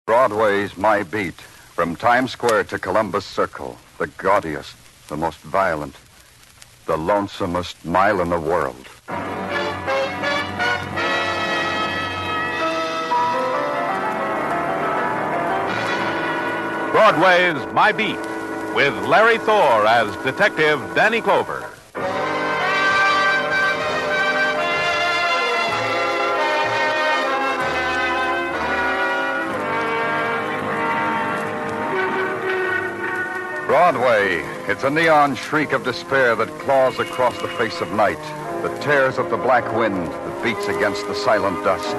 Broadway's my beat. From Times Square to Columbus Circle. The gaudiest, the most violent, the lonesomest mile in the world. Broadway's My Beat, with Larry Thor as Detective Danny Clover. Broadway, it's a neon shriek of despair that claws across the face of night, that tears at the black wind that beats against the silent dust.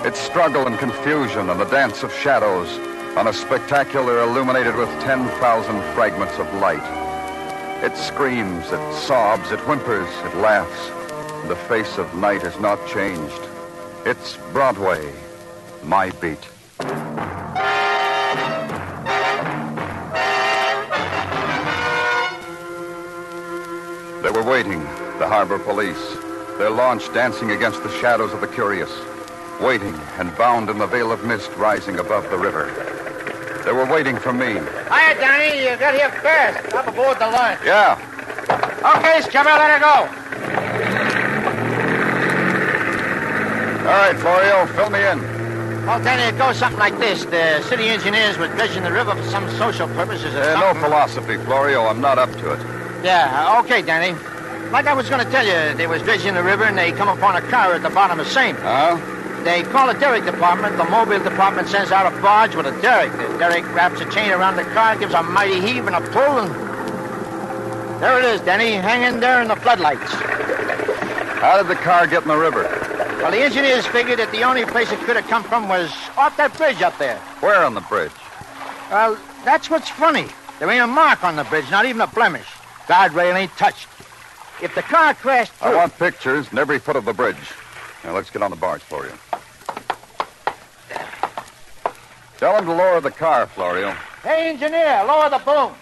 It's struggle and confusion and the dance of shadows on a spectacular illuminated with 10,000 fragments of light. It screams, it sobs, it whimpers, it laughs. The face of night is not changed. It's Broadway, my beat. They were waiting, the harbor police, their launch dancing against the shadows of the curious, waiting and bound in the veil of mist rising above the river. They were waiting for me. Hiya, Danny. You got here fast. Up aboard the launch. Yeah. Okay, Skipper, let her go. All right, Florio, fill me in. Well, Danny, it goes something like this. The city engineers were dredging the river for some social purposes or No something. philosophy, Florio. I'm not up to it. Yeah, okay, Danny. Like I was going to tell you, they was dredging the river and they come upon a car at the bottom of the same. Huh? They call the derrick department. The mobile department sends out a barge with a derrick. The derrick wraps a chain around the car, gives a mighty heave and a pull, and there it is, Danny, hanging there in the floodlights. How did the car get in the river? Well, the engineers figured that the only place it could have come from was off that bridge up there. Where on the bridge? Well, that's what's funny. There ain't a mark on the bridge, not even a blemish. Guardrail ain't touched. If the car crashed through... I want pictures and every foot of the bridge. Now, let's get on the barge, Florio. Tell him to lower the car, Florio. Hey, engineer, lower the boom.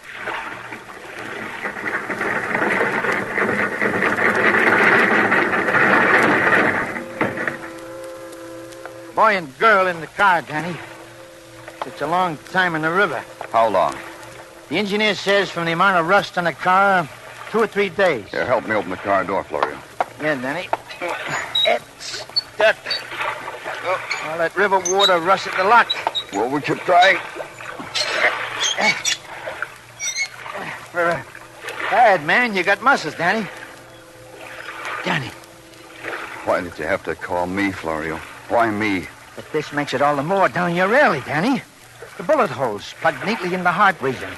Boy and girl in the car, Danny. It's a long time in the river. How long? The engineer says from the amount of rust on the car, 2 or 3 days. Here, help me open the car door, Florio. Yeah, Danny. It's stuck. All that river water rusted the lock. Well, we keep trying. For a bad man, you got muscles, Danny. Danny. Why did you have to call me, Florio? Why me? But this makes it all the more down your alley, Danny. The bullet holes plugged neatly in the heart region.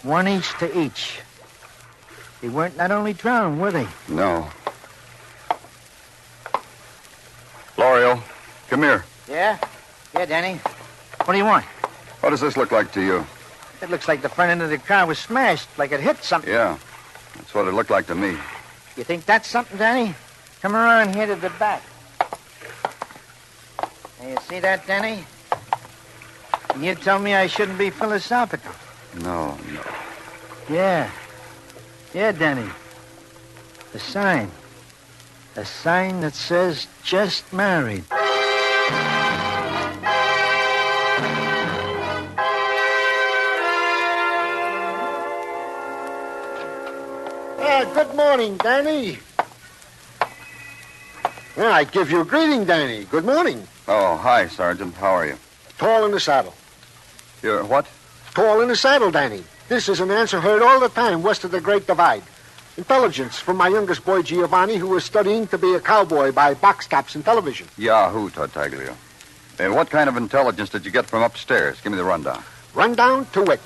1 each to each. They weren't not only drowned, were they? No. Florio, come here. Yeah? Yeah, Danny. What do you want? What does this look like to you? It looks like the front end of the car was smashed, like it hit something. Yeah, that's what it looked like to me. You think that's something, Danny? Come around here to the back. Now, you see that, Danny? And you tell me I shouldn't be philosophical. No. Yeah. Yeah, Danny. A sign. A sign that says just married. Good morning, Danny. Yeah, I give you a greeting, Danny. Good morning. Oh, hi, Sergeant. How are you? Tall in the saddle. You're what? Tall in the saddle, Danny. This is an answer heard all the time west of the Great Divide. Intelligence from my youngest boy, Giovanni, who is studying to be a cowboy by box tops and television. Yahoo, Tartaglia. What kind of intelligence did you get from upstairs? Give me the rundown. Rundown to wit.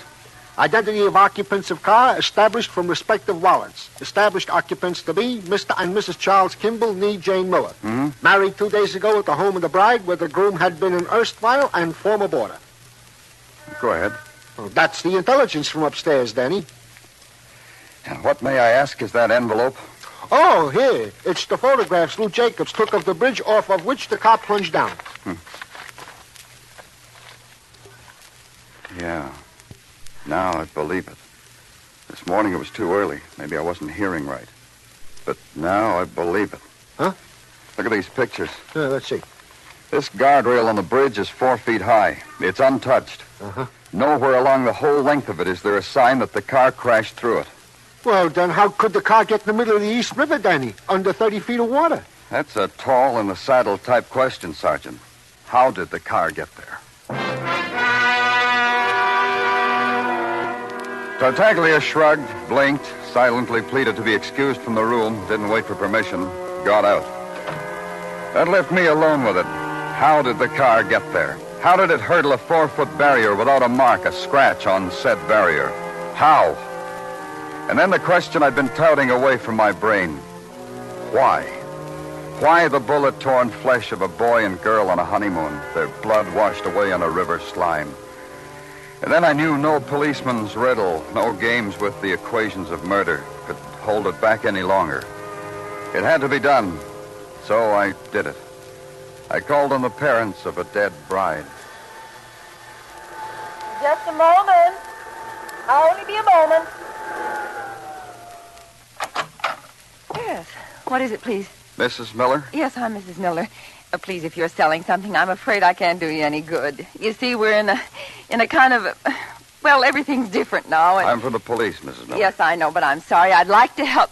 Identity of occupants of car established from respective wallets. Established occupants to be Mr. and Mrs. Charles Kimball, nee Jane Miller. Mm-hmm. Married 2 days ago at the home of the bride, where the groom had been an erstwhile and former boarder. Go ahead. Well, that's the intelligence from upstairs, Danny. And what, may I ask, is that envelope? Oh, here. It's the photographs Lou Jacobs took of the bridge off of which the car plunged down. Yeah. Now I believe it. This morning it was too early. Maybe I wasn't hearing right. But now I believe it. Huh? Look at these pictures. Let's see. This guardrail on the bridge is 4 feet high. It's untouched. Uh-huh. Nowhere along the whole length of it is there a sign that the car crashed through it. Well, then how could the car get in the middle of the East River, Danny, under 30 feet of water? That's a tall in the saddle type question, Sergeant. How did the car get there? Tartaglia shrugged, blinked, silently pleaded to be excused from the room, didn't wait for permission, got out. That left me alone with it. How did the car get there? How did it hurdle a 4-foot barrier without a mark, a scratch on said barrier? How? And then the question I'd been touting away from my brain. Why? Why the bullet-torn flesh of a boy and girl on a honeymoon, their blood washed away on a river slime? And then I knew no policeman's riddle, no games with the equations of murder could hold it back any longer. It had to be done, so I did it. I called on the parents of a dead bride. Just a moment. I'll only be a moment. Yes. What is it, please? Mrs. Miller? Yes, I'm Mrs. Miller. Please, if you're selling something, I'm afraid I can't do you any good. You see, we're in a kind of... Well, everything's different now. And... I'm from the police, Mrs. Miller. Yes, I know, but I'm sorry. I'd like to help...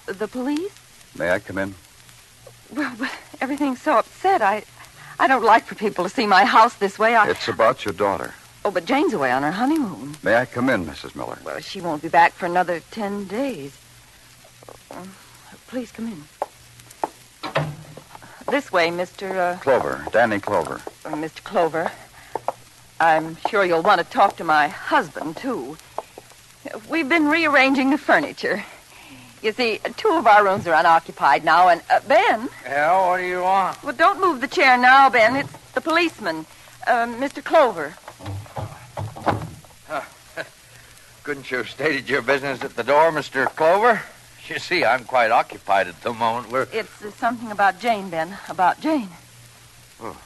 The police? May I come in? Well, but everything's so upset. I don't like for people to see my house this way. It's about your daughter. Oh, but Jane's away on her honeymoon. May I come in, Mrs. Miller? Well, she won't be back for another 10 days. Please come in. This way, Mr. Clover, Danny Clover. Mr. Clover. I'm sure you'll want to talk to my husband, too. We've been rearranging the furniture. You see, 2 of our rooms are unoccupied now, and, Ben... Yeah, what do you want? Well, don't move the chair now, Ben. It's the policeman, Mr. Clover. Couldn't you have stated your business at the door, Mr. Clover? You see, I'm quite occupied at the moment. It's something about Jane, Ben. About Jane. Oh.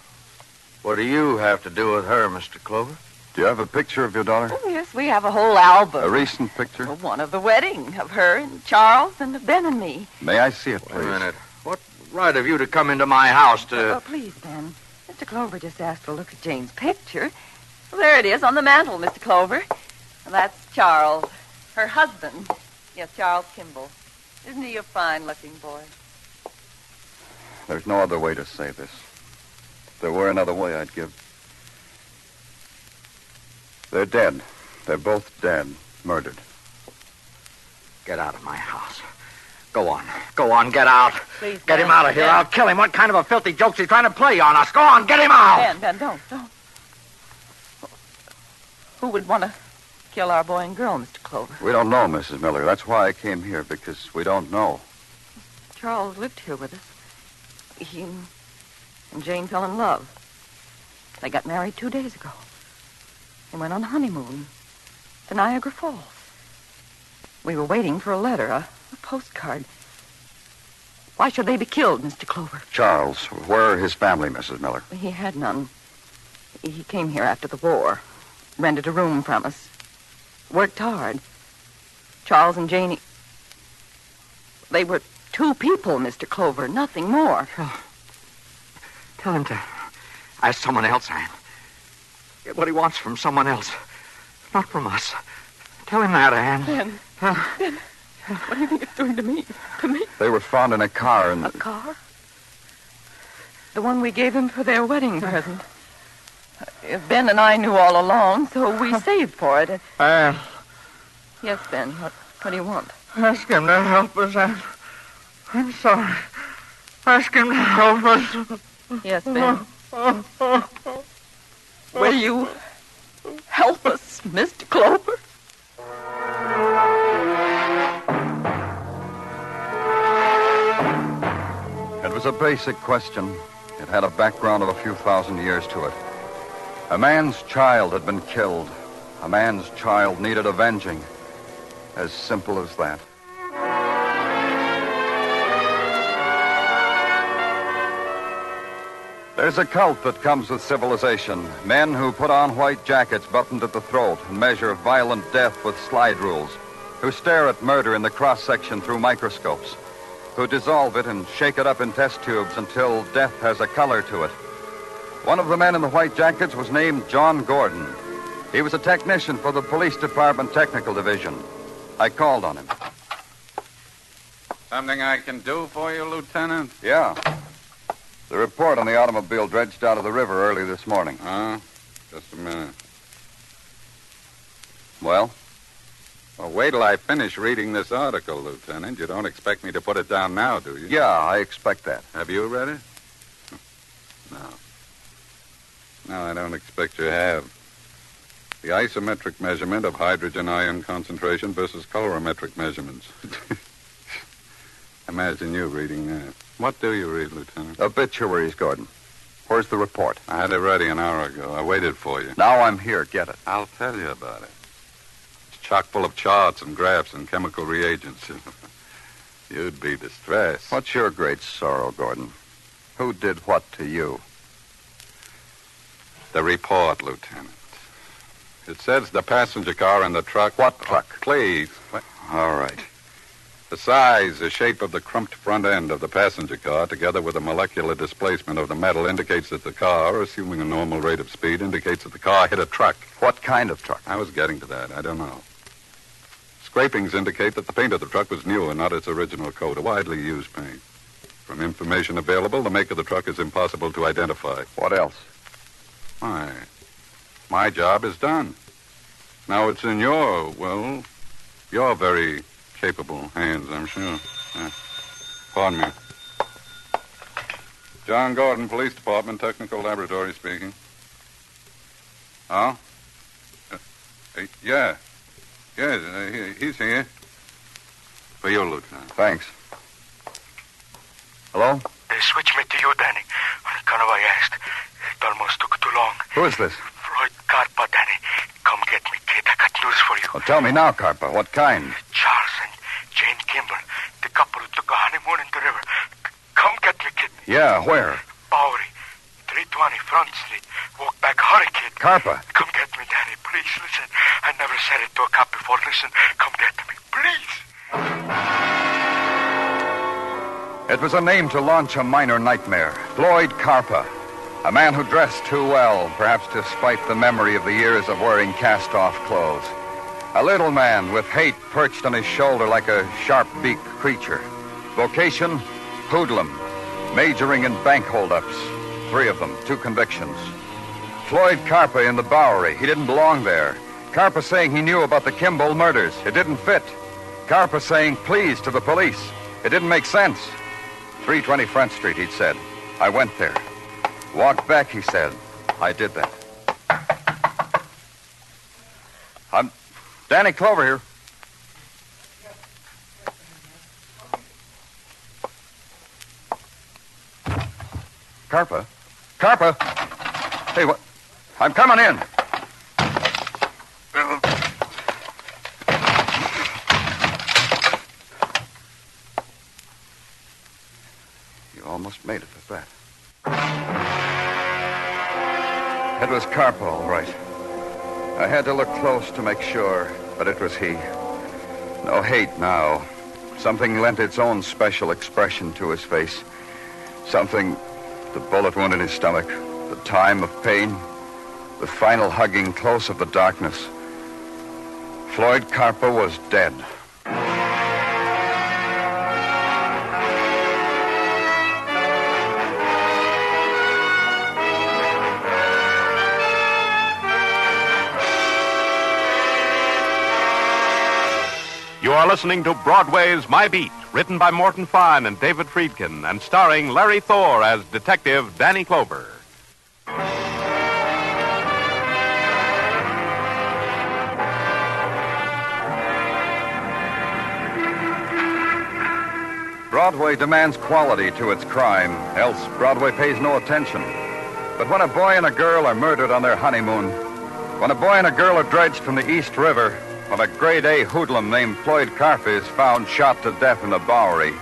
What do you have to do with her, Mr. Clover? Do you have a picture of your daughter? Oh, yes, we have a whole album. A recent picture? Well, one of the wedding of her and Charles and of Ben and me. May I see it, please? Wait a minute. What right have you to come into my house to... Oh, please, Ben. Mr. Clover just asked to look at Jane's picture. Well, there it is on the mantel, Mr. Clover. And that's Charles, her husband. Yes, Charles Kimball. Isn't he a fine-looking boy? There's no other way to say this. If there were another way, I'd give. They're dead. They're both dead. Murdered. Get out of my house. Go on. Go on, get out. Please, get Ben, him out of here. Ben. I'll kill him. What kind of a filthy joke's he trying to play on us? Go on, get him out. Ben, don't. Who would want to kill our boy and girl, Mr. Clover? We don't know, Mrs. Miller. That's why I came here, because we don't know. Charles lived here with us. He and Jane fell in love. They got married 2 days ago. They went on honeymoon to Niagara Falls. We were waiting for a letter, a postcard. Why should they be killed, Mr. Clover? Charles, where are his family, Mrs. Miller? He had none. He came here after the war, rented a room from us, worked hard. Charles and Janie, they were 2 people, Mr. Clover, nothing more. Tell him to ask someone else, Anne. Get what he wants from someone else, not from us. Tell him that, Anne. Ben, what do you think it's doing to me? To me? They were found in a car in... A car? The one we gave him for their wedding present. Ben and I knew all along, so we saved for it. Anne. Yes, Ben, what do you want? Ask him to help us, Anne. I'm sorry. Ask him to help us. Yes, Ben. Will you help us, Mr. Clover? It was a basic question. It had a background of a few thousand years to it. A man's child had been killed. A man's child needed avenging. As simple as that. There's a cult that comes with civilization. Men who put on white jackets buttoned at the throat and measure violent death with slide rules. Who stare at murder in the cross-section through microscopes. who dissolve it and shake it up in test tubes until death has a color to it. One of the men in the white jackets was named John Gordon. He was a technician for the police department technical division. I called on him. Something I can do for you, Lieutenant? Yeah. The report on the automobile dredged out of the river early this morning. Just a minute. Well? Well, wait till I finish reading this article, Lieutenant. You don't expect me to put it down now, do you? Yeah, I expect that. Have you read it? No. No, I don't expect you have. The isometric measurement of hydrogen ion concentration versus colorimetric measurements. Imagine you reading that. What do you read, Lieutenant? Obituaries, Gordon. Where's the report? I had it ready an hour ago. I waited for you. Now I'm here. Get it. I'll tell you about it. It's chock full of charts and graphs and chemical reagents. You'd be distressed. What's your great sorrow, Gordon? Who did what to you? The report, Lieutenant. It says the passenger car and the truck... What truck? Please. All right. The size, the shape of the crumped front end of the passenger car, together with the molecular displacement of the metal, indicates that the car, assuming a normal rate of speed, indicates that the car hit a truck. What kind of truck? I was getting to that. I don't know. Scrapings indicate that the paint of the truck was new and not its original coat, a widely used paint. From information available, the make of the truck is impossible to identify. What else? Why, my job is done. Now it's in your very capable hands, I'm sure. Pardon me. John Gordon, Police Department, Technical Laboratory speaking. Oh? Yeah. Yes, he's here. For you, Lieutenant. Thanks. Hello? They switched me to you, Danny. On account of I asked. It almost took too long. Who is this? Floyd Carpa, Danny. Come get me, kid. I got news for you. Well, tell me now, Carpa. What kind? Charles and Jane Kimball, the couple who took a honeymoon in the river. Come get me, kid. Yeah, where? Bowery, 320 Front Street. Walk back, hurry, kid. Carpa. Come get me, Danny. Please, listen. I never said it to a cop before. Listen, come get me. Please. It was a name to launch a minor nightmare. Floyd Carpa. A man who dressed too well, perhaps to spite the memory of the years of wearing cast-off clothes. A little man with hate perched on his shoulder like a sharp-beaked creature. Vocation, hoodlum. Majoring in bank holdups. 3 of them, 2 convictions. Floyd Carpa in the Bowery. He didn't belong there. Carpa saying he knew about the Kimball murders. It didn't fit. Carpa saying please to the police. It didn't make sense. 320 Front Street, he'd said. I went there. Walked back, he said. I did that. I'm Danny Clover here. Carpa? Carpa? Hey, what? I'm coming in. You almost made it with that. It was Carpa, all right. I had to look close to make sure, but it was he. No hate now. Something lent its own special expression to his face. Something, the bullet wound in his stomach, the time of pain, the final hugging close of the darkness. Floyd Carpa was dead. You are listening to Broadway's My Beat, written by Morton Fine and David Friedkin, and starring Larry Thor as Detective Danny Clover. Broadway demands quality to its crime, else Broadway pays no attention. But when a boy and a girl are murdered on their honeymoon, when a boy and a girl are dredged from the East River, when a grade-A hoodlum named Floyd Carpa is found shot to death in the Bowery,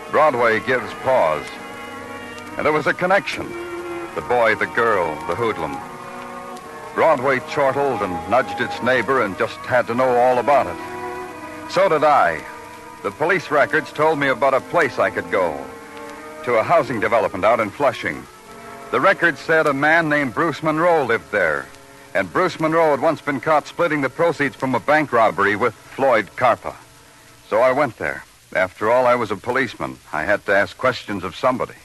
Broadway gives pause. And there was a connection. The boy, the girl, the hoodlum. Broadway chortled and nudged its neighbor and just had to know all about it. So did I. The police records told me about a place I could go. To a housing development out in Flushing. The records said a man named Bruce Monroe lived there. And Bruce Monroe had once been caught splitting the proceeds from a bank robbery with Floyd Carpa. So I went there. After all, I was a policeman. I had to ask questions of somebody.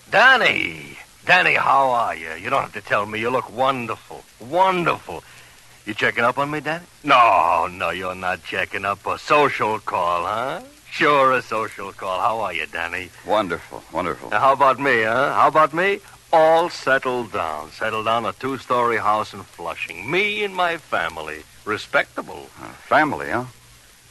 Danny! Danny, how are you? You don't have to tell me. You look wonderful. Wonderful. You checking up on me, Danny? No, you're not checking up. A social call, huh? Sure, a social call. How are you, Danny? Wonderful. Now, how about me, huh? How about me? All settled down. Settled down a 2-story house in Flushing. Me and my family. Respectable. Family, huh?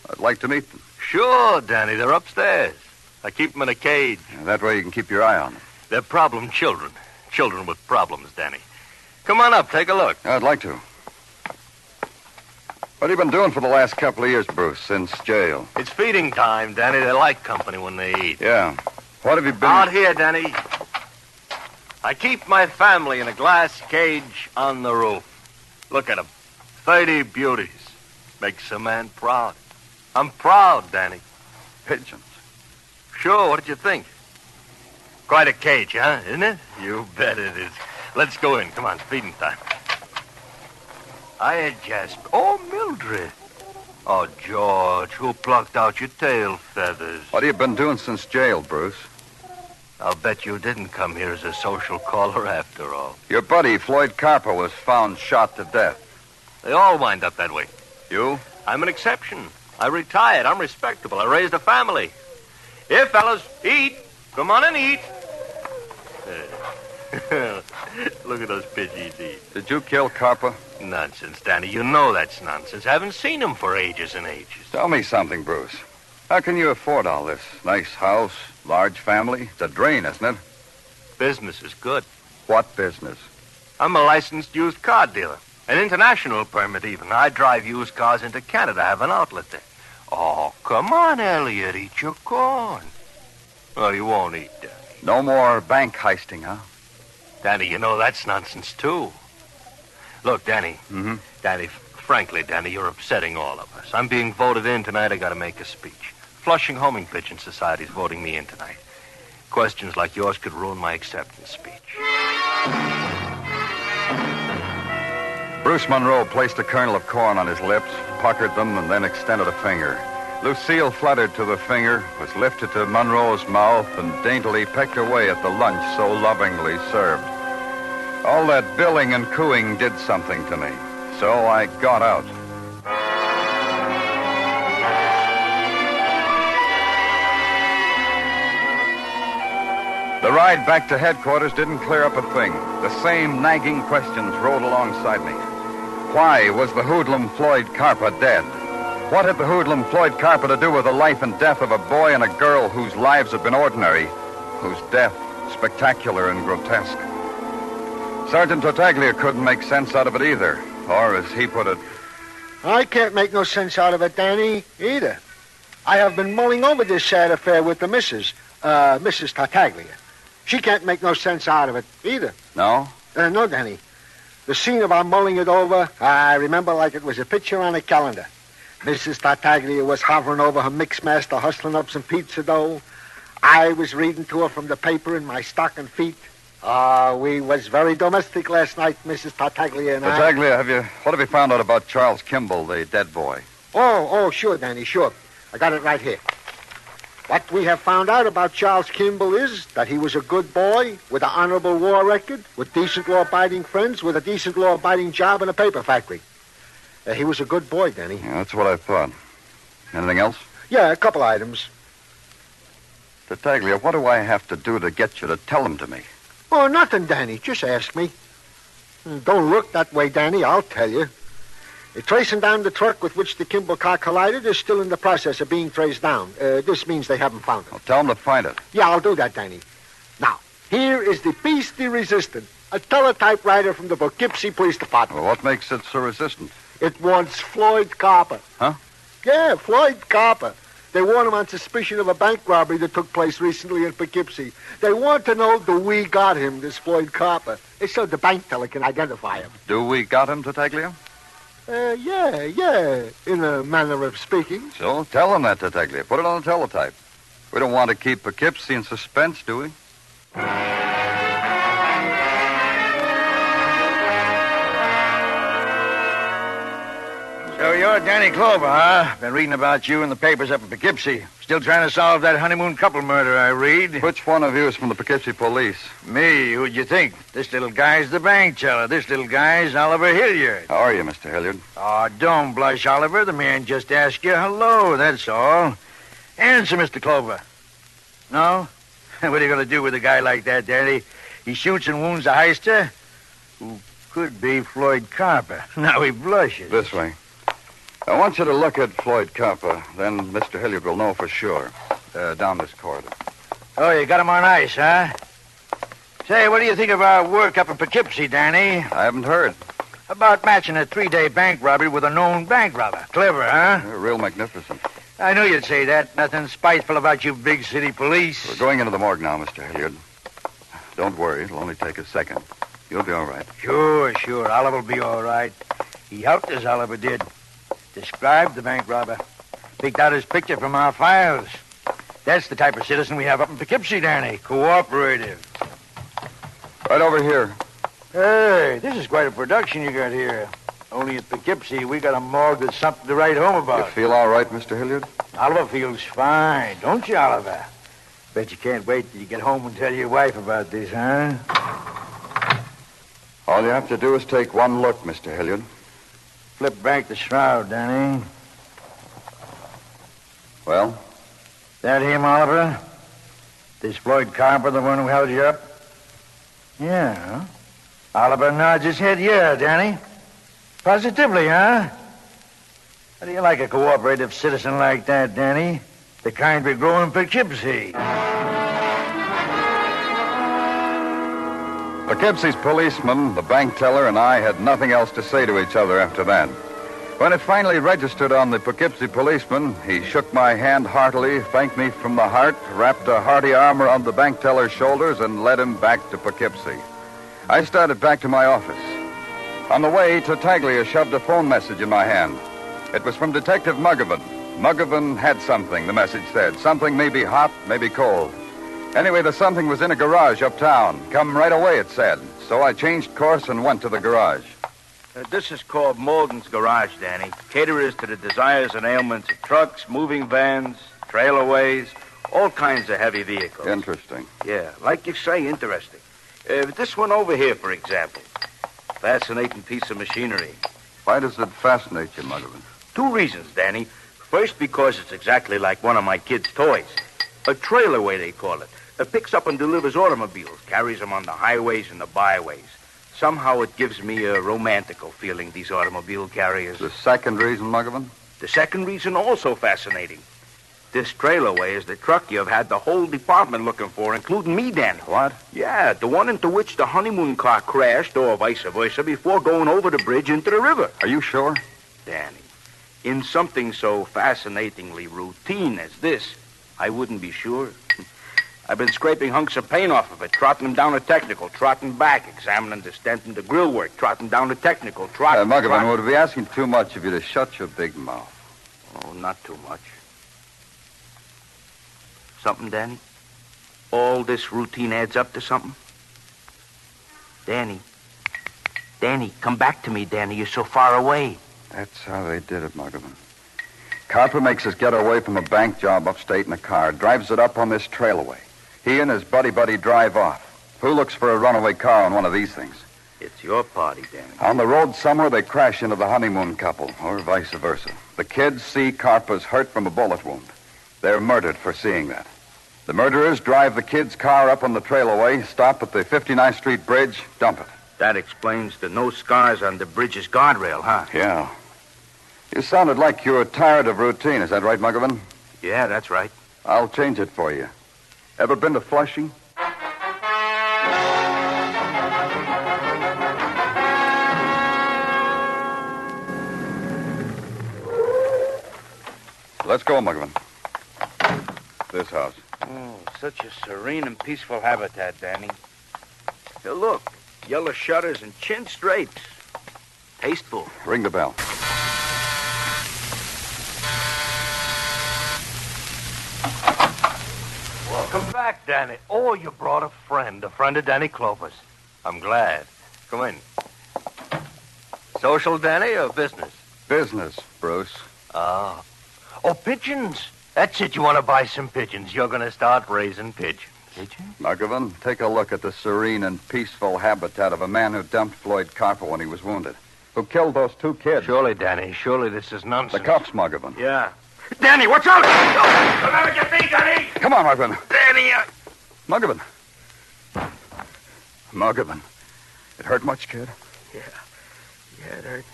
I'd like to meet them. Sure, Danny. They're upstairs. I keep them in a cage. That way you can keep your eye on them. They're problem children. Children with problems, Danny. Come on up. Take a look. I'd like to. What have you been doing for the last couple of years, Bruce, since jail? It's feeding time, Danny. They like company when they eat. Yeah. What have you been... Out here, Danny. I keep my family in a glass cage on the roof. Look at them. 30 beauties. Makes a man proud. I'm proud, Danny. Pigeons. Sure, what did you think? Quite a cage, huh? Isn't it? You bet it is. Let's go in. Come on, feeding time. Hiya, Jasper. Oh, Mildred. Oh, George, who plucked out your tail feathers? What have you been doing since jail, Bruce? I'll bet you didn't come here as a social caller after all. Your buddy, Floyd Carpa, was found shot to death. They all wind up that way. You? I'm an exception. I retired. I'm respectable. I raised a family. Here, fellas, eat. Come on and eat. Look at those pidgeys eat. Did you kill Carpa? Nonsense, Danny. You know that's nonsense. Haven't seen him for ages and ages. Tell me something, Bruce. How can you afford all this? Nice house, large family. It's a drain, isn't it? Business is good. What business? I'm a licensed used car dealer. An international permit, even. I drive used cars into Canada. I have an outlet there. Oh, come on, Elliot. Eat your corn. Oh, you won't eat, Danny. No more bank heisting, huh? Danny, you know that's nonsense, too. Look, Danny. Mm-hmm. Danny, frankly, Danny, you're upsetting all of us. I'm being voted in tonight. I got to make a speech. Flushing Homing Pigeon Society's voting me in tonight. Questions like yours could ruin my acceptance speech. Bruce Monroe placed a kernel of corn on his lips, puckered them, and then extended a finger. Lucille fluttered to the finger, was lifted to Monroe's mouth, and daintily pecked away at the lunch so lovingly served. All that billing and cooing did something to me, so I got out. The ride back to headquarters didn't clear up a thing. The same nagging questions rode alongside me. Why was the hoodlum Floyd Carpa dead? What had the hoodlum Floyd Carpa to do with the life and death of a boy and a girl whose lives had been ordinary, whose death spectacular and grotesque? Sergeant Tartaglia couldn't make sense out of it either, or, as he put it... I can't make no sense out of it, Danny, either. I have been mulling over this sad affair with the Mrs. Tartaglia. She can't make no sense out of it either. No? No, Danny. The scene of our mulling it over, I remember like it was a picture on a calendar. Mrs. Tartaglia was hovering over her mixmaster, hustling up some pizza dough. I was reading to her from the paper in my stocking feet. We was very domestic last night, Mrs. Tartaglia and I. Tartaglia, what have you found out about Charles Kimball, the dead boy? Oh, sure, Danny, sure. I got it right here. What we have found out about Charles Kimball is that he was a good boy with an honorable war record, with decent law-abiding friends, with a decent law-abiding job in a paper factory. He was a good boy, Danny. Yeah, that's what I thought. Anything else? Yeah, a couple items. Tartaglia, what do I have to do to get you to tell them to me? Oh, nothing, Danny. Just ask me. Don't look that way, Danny. I'll tell you. Tracing down the truck with which the Kimball car collided is still in the process of being traced down. This means they haven't found it. Well, tell them to find it. Yeah, I'll do that, Danny. Now, here is the piece de resistance, a teletypewriter from the Poughkeepsie Police Department. Well, what makes it so resistant? It wants Floyd Carpa. Huh? Yeah, Floyd Carpa. They want him on suspicion of a bank robbery that took place recently in Poughkeepsie. They want to know, do we got him, this Floyd Carpa? It's so the bank teller can identify him. Do we got him, Tartaglia? Yeah, in a manner of speaking. So tell them that, Detective. Put it on the teletype. We don't want to keep Poughkeepsie in suspense, do we? So you're Danny Clover, huh? Been reading about you in the papers up in Poughkeepsie. Still trying to solve that honeymoon couple murder, I read. Which one of you is from the Poughkeepsie police? Me, who'd you think? This little guy's the bank teller. This little guy's Oliver Hilliard. How are you, Mr. Hilliard? Oh, don't blush, Oliver. The man just asked you hello, that's all. Answer, Mr. Clover. No? What are you going to do with a guy like that, Danny? He shoots and wounds a heister who could be Floyd Carper. Now he blushes. This way. I want you to look at Floyd Carper. Then Mr. Hilliard will know for sure. Down this corridor. Oh, you got him on ice, huh? Say, what do you think of our work up in Poughkeepsie, Danny? I haven't heard. About matching a 3-day bank robbery with a known bank robber. Clever, huh? You're real magnificent. I knew you'd say that. Nothing spiteful about you big city police. We're going into the morgue now, Mr. Hilliard. Don't worry. It'll only take a second. You'll be all right. Sure. Oliver will be all right. He helped us, Oliver did. Described the bank robber. Picked out his picture from our files. That's the type of citizen we have up in Poughkeepsie, Danny. Cooperative. Right over here. Hey, this is quite a production you got here. Only at Poughkeepsie, we got a morgue that's something to write home about. You feel all right, Mr. Hilliard? Oliver feels fine, don't you, Oliver? Bet you can't wait till you get home and tell your wife about this, huh? All you have to do is take one look, Mr. Hilliard. Flip back the shroud, Danny. Well? That him, Oliver? This Floyd Carper, the one who held you up? Yeah. Oliver nods his head, yeah, Danny. Positively, huh? How do you like a cooperative citizen like that, Danny? The kind we grow in Poughkeepsie. Poughkeepsie's policeman, the bank teller, and I had nothing else to say to each other after that. When it finally registered on the Poughkeepsie policeman, he shook my hand heartily, thanked me from the heart, wrapped a hearty arm around the bank teller's shoulders, and led him back to Poughkeepsie. I started back to my office. On the way, Tartaglia shoved a phone message in my hand. It was from Detective Muggavan. Muggavan had something, the message said. Something maybe hot, maybe cold. Anyway, the something was in a garage uptown. Come right away, it said. So I changed course and went to the garage. This is called Morgan's Garage, Danny. Caterers to the desires and ailments of trucks, moving vans, trailerways, all kinds of heavy vehicles. Interesting. Yeah, like you say, interesting. This one over here, for example. Fascinating piece of machinery. Why does it fascinate you, Muggavan? 2 reasons, Danny. First, because it's exactly like one of my kids' toys. A trailerway, they call it. It picks up and delivers automobiles, carries them on the highways and the byways. Somehow it gives me a romantical feeling, these automobile carriers. The second reason, Muggavan? The second reason, also fascinating. This trailerway is the truck you've had the whole department looking for, including me, Danny. What? Yeah, the one into which the honeymoon car crashed, or vice versa, before going over the bridge into the river. Are you sure? Danny, in something so fascinatingly routine as this, I wouldn't be sure. I've been scraping hunks of paint off of it, trotting them down a technical, trotting back, examining the stent and the grill work, trotting down the technical, trotting... Muggavan, would it be asking too much of you to shut your big mouth? Oh, not too much. Something, Danny? All this routine adds up to something? Danny, come back to me, Danny. You're so far away. That's how they did it, Muggavan. Carper makes us get away from a bank job upstate in a car, drives it up on this trailway. He and his buddy drive off. Who looks for a runaway car on one of these things? It's your party, Danny. On the road somewhere, they crash into the honeymoon couple, or vice versa. The kids see Carper's hurt from a bullet wound. They're murdered for seeing that. The murderers drive the kids' car up on the trailway, stop at the 59th Street Bridge, dump it. That explains the no scars on the bridge's guardrail, huh? Yeah. You sounded like you were tired of routine. Is that right, Muggavan? Yeah, that's right. I'll change it for you. Ever been to Flushing? Let's go, Muggavan. This house. Oh, such a serene and peaceful habitat, Danny. Hey, look, yellow shutters and chinch drapes. Tasteful. Ring the bell. Welcome back, Danny. Oh, you brought a friend of Danny Clover's. I'm glad. Come in. Social, Danny, or business? Business, Bruce. Ah. Oh, pigeons. That's it. You want to buy some pigeons. You're going to start raising pigeons. Pigeons? Muggavan, take a look at the serene and peaceful habitat of a man who dumped Floyd Carper when he was wounded. Who killed those 2 kids. Surely, Danny. Surely this is nonsense. The cops, Muggavan. Yeah. Danny, watch out! Don't ever get me, Danny! Come on, Muggavan. Danny, Muggavan. Muggavan. It hurt much, kid? Yeah, it hurt.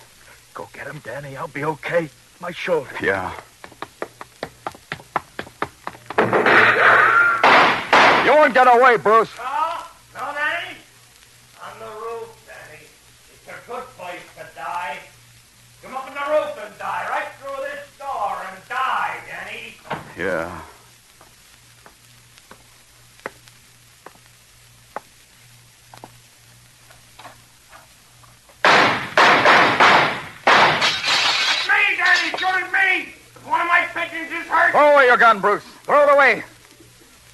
Go get him, Danny. I'll be okay. My shoulder. Yeah. You won't get away, Bruce. No, Danny. On the roof, Danny. It's a good place to die. Come up on the roof and die. Right through this door and die, Danny. Yeah. Me, Danny, shoot at me! One of my pigeons is hurt! Throw away your gun, Bruce. Throw it away.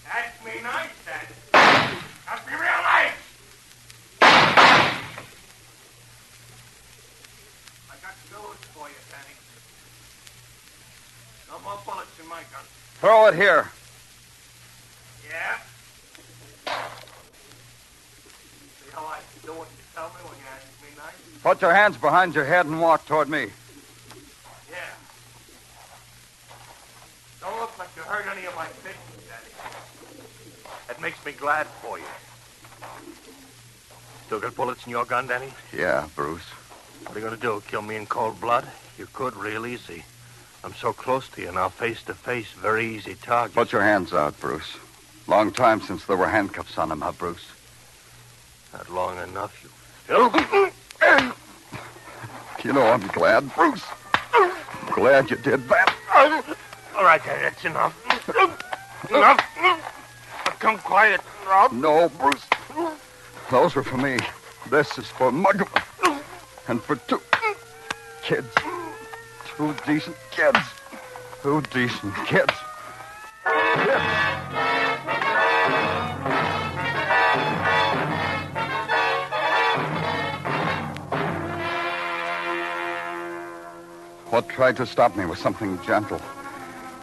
That's me nice, Danny. That's me real nice! I got news for you, Danny. No more bullets in my gun. Throw it here. Yeah? See how I do what you tell me when you ask me nice? Put your hands behind your head and walk toward me. Yeah. Don't look like you hurt any of my pigeons, Danny. That makes me glad for you. Still got bullets in your gun, Danny? Yeah, Bruce. What are you going to do, kill me in cold blood? You could real easy. I'm so close to you now, face to face, very easy target. Put your hands out, Bruce. Long time since there were handcuffs on him, huh, Bruce? Not long enough, you filth. You know, I'm glad, Bruce. I'm glad you did that. All right, Danny, that's enough. Enough. Now come quiet, Rob. No, Bruce. Those were for me. This is for Muggavan. And for 2 kids. 2 decent kids. 2 decent kids. What tried to stop me was something gentle.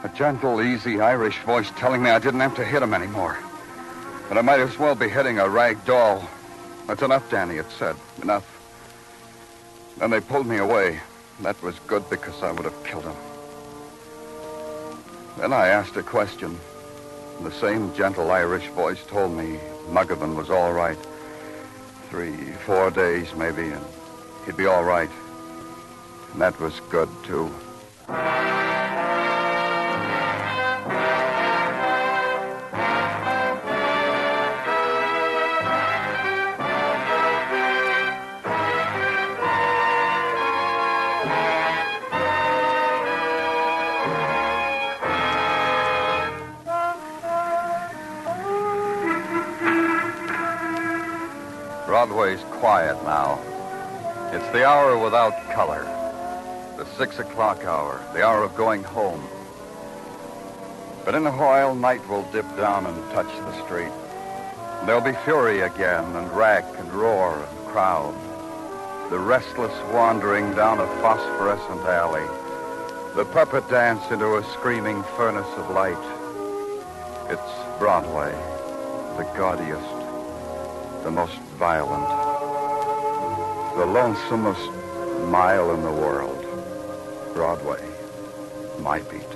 A gentle, easy Irish voice telling me I didn't have to hit him anymore. But I might as well be hitting a rag doll. That's enough, Danny, it said. Enough. Then they pulled me away. That was good because I would have killed him. Then I asked a question. The same gentle Irish voice told me Muggavan was all right. 3, 4 days, maybe, and he'd be all right. And that was good, too. Broadway's quiet now. It's the hour without color. The 6 o'clock hour, the hour of going home. But in a while, night will dip down and touch the street. There'll be fury again, and rack and roar and crowd. The restless wandering down a phosphorescent alley. The puppet dance into a screaming furnace of light. It's Broadway, the gaudiest, the most violent, the lonesomest mile in the world. Broadway, my beat.